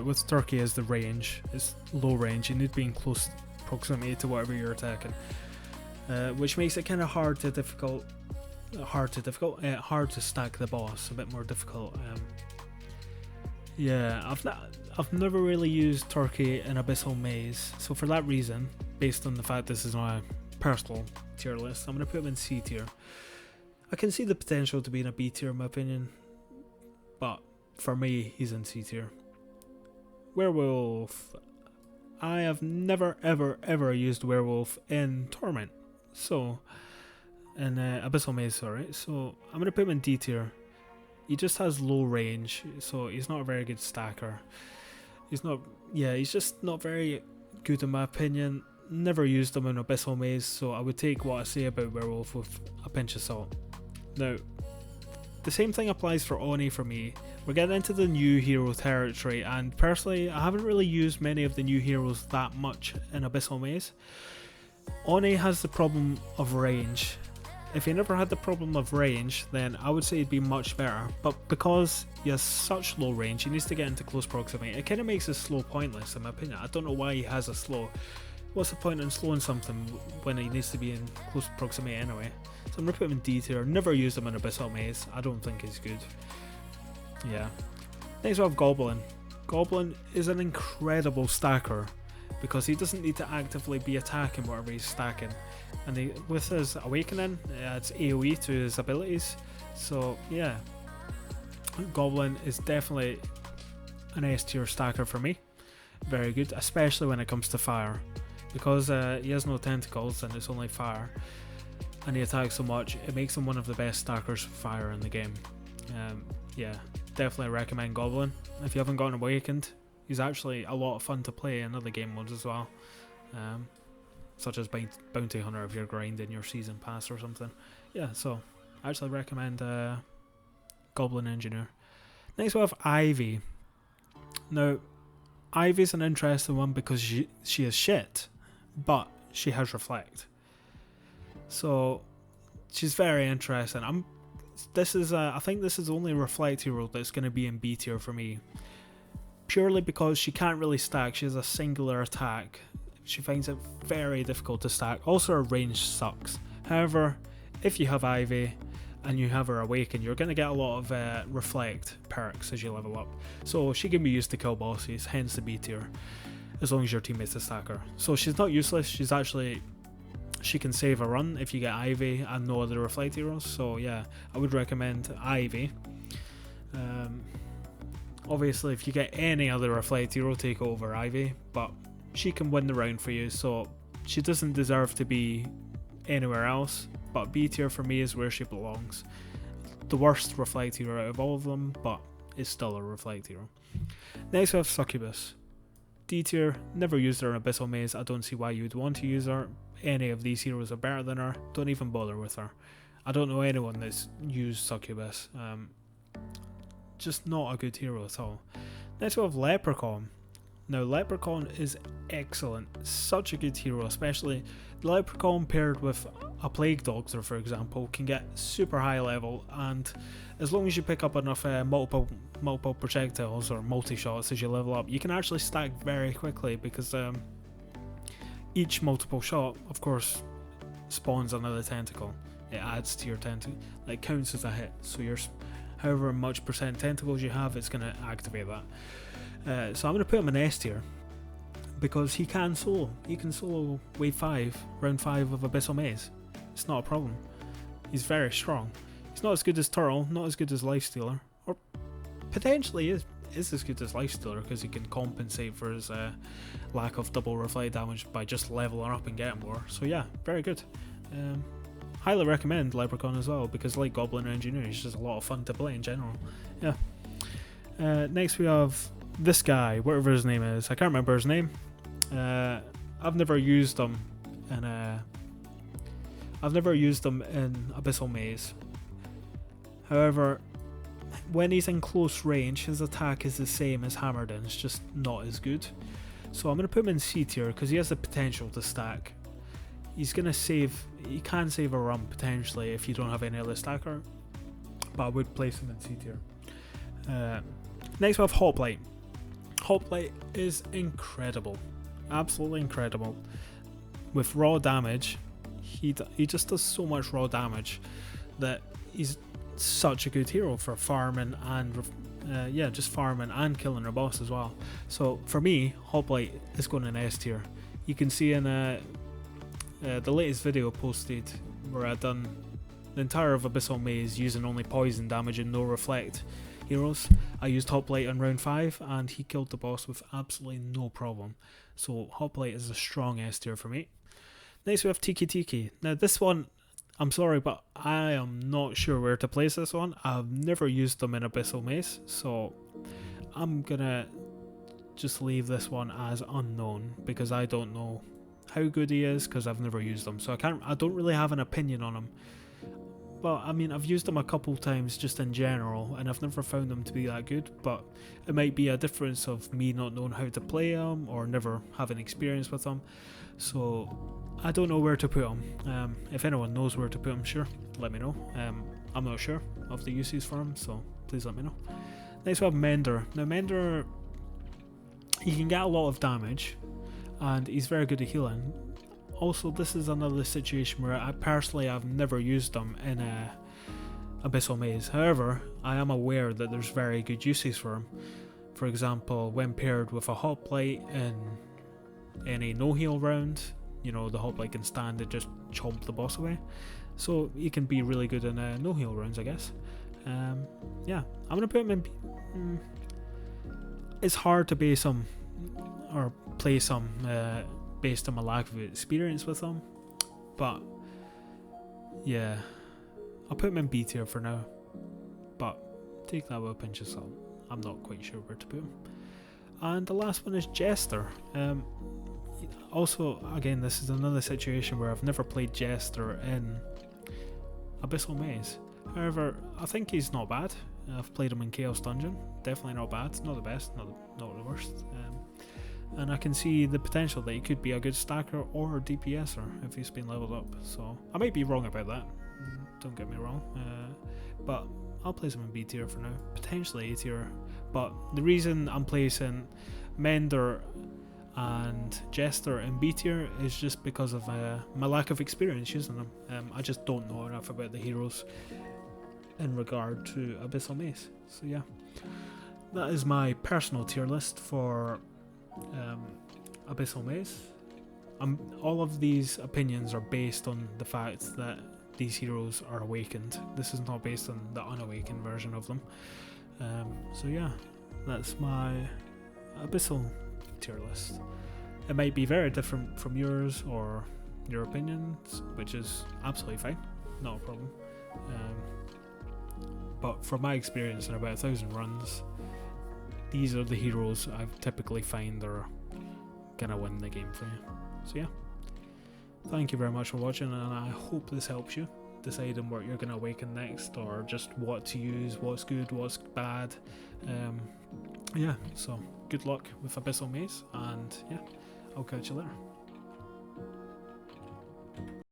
with Turkey is the range. It's low range. You need to be in close proximity to whatever you're attacking, which makes it kind of hard to stack the boss. A bit more difficult. Yeah, I've never really used Turkey in Abyssal Maze, so for that reason, based on the fact this is my personal tier list, I'm going to put him in C tier. I can see the potential to be in a B tier in my opinion, but for me, he's in C tier. Werewolf. I have never ever used Werewolf in Torment, so in Abyssal Maze, sorry. So I'm going to put him in D tier. He just has low range, so he's not a very good stacker. He's just not very good in my opinion. Never used him in Abyssal Maze, so I would take what I say about Werewolf with a pinch of salt. Now, the same thing applies for Oni for me. We're getting into the new hero territory, and personally, I haven't really used many of the new heroes that much in Abyssal Maze. Oni has the problem of range. If he never had the problem of range, then I would say he'd be much better, but because he has such low range, he needs to get into close proximity. It kind of makes his slow pointless in my opinion. I don't know why he has a slow. What's the point in slowing something when he needs to be in close proximity anyway? So I'm going to put him in D tier. Never used him in Abyssal Maze. I don't think he's good. Yeah. Next we have Goblin. Goblin is an incredible stacker because he doesn't need to actively be attacking whatever he's stacking. And with his awakening, it adds AoE to his abilities. So yeah, Goblin is definitely an S tier stacker for me. Very good, especially when it comes to fire. Because he has no tentacles and it's only fire, and he attacks so much, it makes him one of the best stackers for fire in the game. Yeah, definitely recommend Goblin. If you haven't gotten Awakened, he's actually a lot of fun to play in other game modes as well. Such as Bounty Hunter if you're grinding your season pass or something. Yeah, so I actually recommend Goblin Engineer. Next we have Ivy. Now, Ivy's an interesting one because she is shit, but she has Reflect. So she's very interesting. I think this is the only Reflect hero that's going to be in B tier for me. purely because she can't really stack. She has a singular attack. She finds it very difficult to stack. Also, her range sucks. However, if you have Ivy and you have her awaken, you're going to get a lot of reflect perks as you level up. So she can be used to kill bosses, hence the B tier, as long as your teammates stack her. So she's not useless. She's actually, she can save a run if you get Ivy and no other reflect heroes. So yeah, I would recommend Ivy. Obviously, if you get any other reflect hero, take over Ivy, but she can win the round for you, so she doesn't deserve to be anywhere else. But B tier for me is where she belongs. The worst reflect hero out of all of them, but it's still a reflect hero. Next we have Succubus. D tier, never used her in Abyssal Maze. I don't see why you would want to use her. Any of these heroes are better than her. Don't even bother with her. I don't know anyone that's used Succubus. Just not a good hero at all. Next we have Leprechaun. Now Leprechaun is excellent, such a good hero, especially Leprechaun paired with a Plague Doctor, for example, can get super high level, and as long as you pick up enough multiple projectiles or multi-shots as you level up, you can actually stack very quickly, because each multiple shot, of course, spawns another tentacle. It adds to your tentacle, it counts as a hit, so you're however much percent tentacles you have, it's going to activate that. So I'm going to put him in S tier because he can solo. He can solo wave 5, round 5 of Abyssal Maze. It's not a problem. He's very strong. He's not as good as Turtle, not as good as Lifestealer, or potentially is as good as Lifestealer because he can compensate for his lack of double reflect damage by just leveling up and getting more. So yeah, very good. Highly recommend Leprechaun as well, because like Goblin Engineer, he's just a lot of fun to play in general. Yeah. Next we have this guy, whatever his name is. I can't remember his name. I've never used him in Abyssal Maze. However, when he's in close range, his attack is the same as Hammerden. It's just not as good. So I'm going to put him in C tier because he has the potential to stack. He's going to save, he can save a run potentially if you don't have any other stacker, but I would place him in C tier. Next we have Hoplite. Hoplite is incredible, absolutely incredible. With raw damage, he just does so much raw damage that he's such a good hero for farming and just farming and killing your boss as well. So for me, Hoplite is going in S tier. You can see in the latest video posted where I done the entire of Abyssal Maze using only poison damage and no reflect heroes. I used Hoplite on round 5 and he killed the boss with absolutely no problem. So Hoplite is a strong S tier for me. Next we have Tiki Tiki. Now this one, I'm sorry, but I am not sure where to place this one. I've never used them in Abyssal Maze, so I'm gonna just leave this one as unknown because I don't know how good he is because I've never used them, so I don't really have an opinion on him. But I mean, I've used them a couple times just in general and I've never found them to be that good, but it might be a difference of me not knowing how to play them or never having experience with them, so I don't know where to put them. If anyone knows where to put them, sure, let me know. I'm not sure of the uses for them, so please let me know. Next we have Mender. Now Mender, he can get a lot of damage and he's very good at healing. Also, this is another situation where I've never used them in Abyssal Maze. However, I am aware that there's very good uses for him. For example, when paired with a Hoplite in any no heal round, you know, the Hoplite can stand and just chomp the boss away. So he can be really good in no heal rounds, I guess. Yeah, I'm gonna put him in. It's hard to base him or place him based on my lack of experience with them, but yeah, I'll put him in B tier for now, but take that with a pinch of salt. I'm not quite sure where to put him. And the last one is Jester. Also, again, this is another situation where I've never played Jester in Abyssal Maze. However, I think he's not bad. I've played him in Chaos Dungeon, definitely not bad, not the best, not the worst. And I can see the potential that he could be a good stacker or DPSer if he's been leveled up. So I might be wrong about that, don't get me wrong, but I'll place them in B tier for now, potentially A tier. But the reason I'm placing Mender and Jester in B tier is just because of my lack of experience using them. I just don't know enough about the heroes in regard to Abyssal Mace. So yeah, that is my personal tier list for Abyssal Mace. All of these opinions are based on the fact that these heroes are awakened. This is not based on the unawakened version of them. So yeah, that's my Abyssal tier list. It might be very different from yours or your opinions, which is absolutely fine, not a problem. But from my experience in about 1,000 runs, these are the heroes I typically find are gonna win the game for you. So yeah, thank you very much for watching, and I hope this helps you deciding what you're gonna awaken next, or just what to use, what's good, what's bad. Yeah, so good luck with Abyssal Mace, and yeah, I'll catch you later.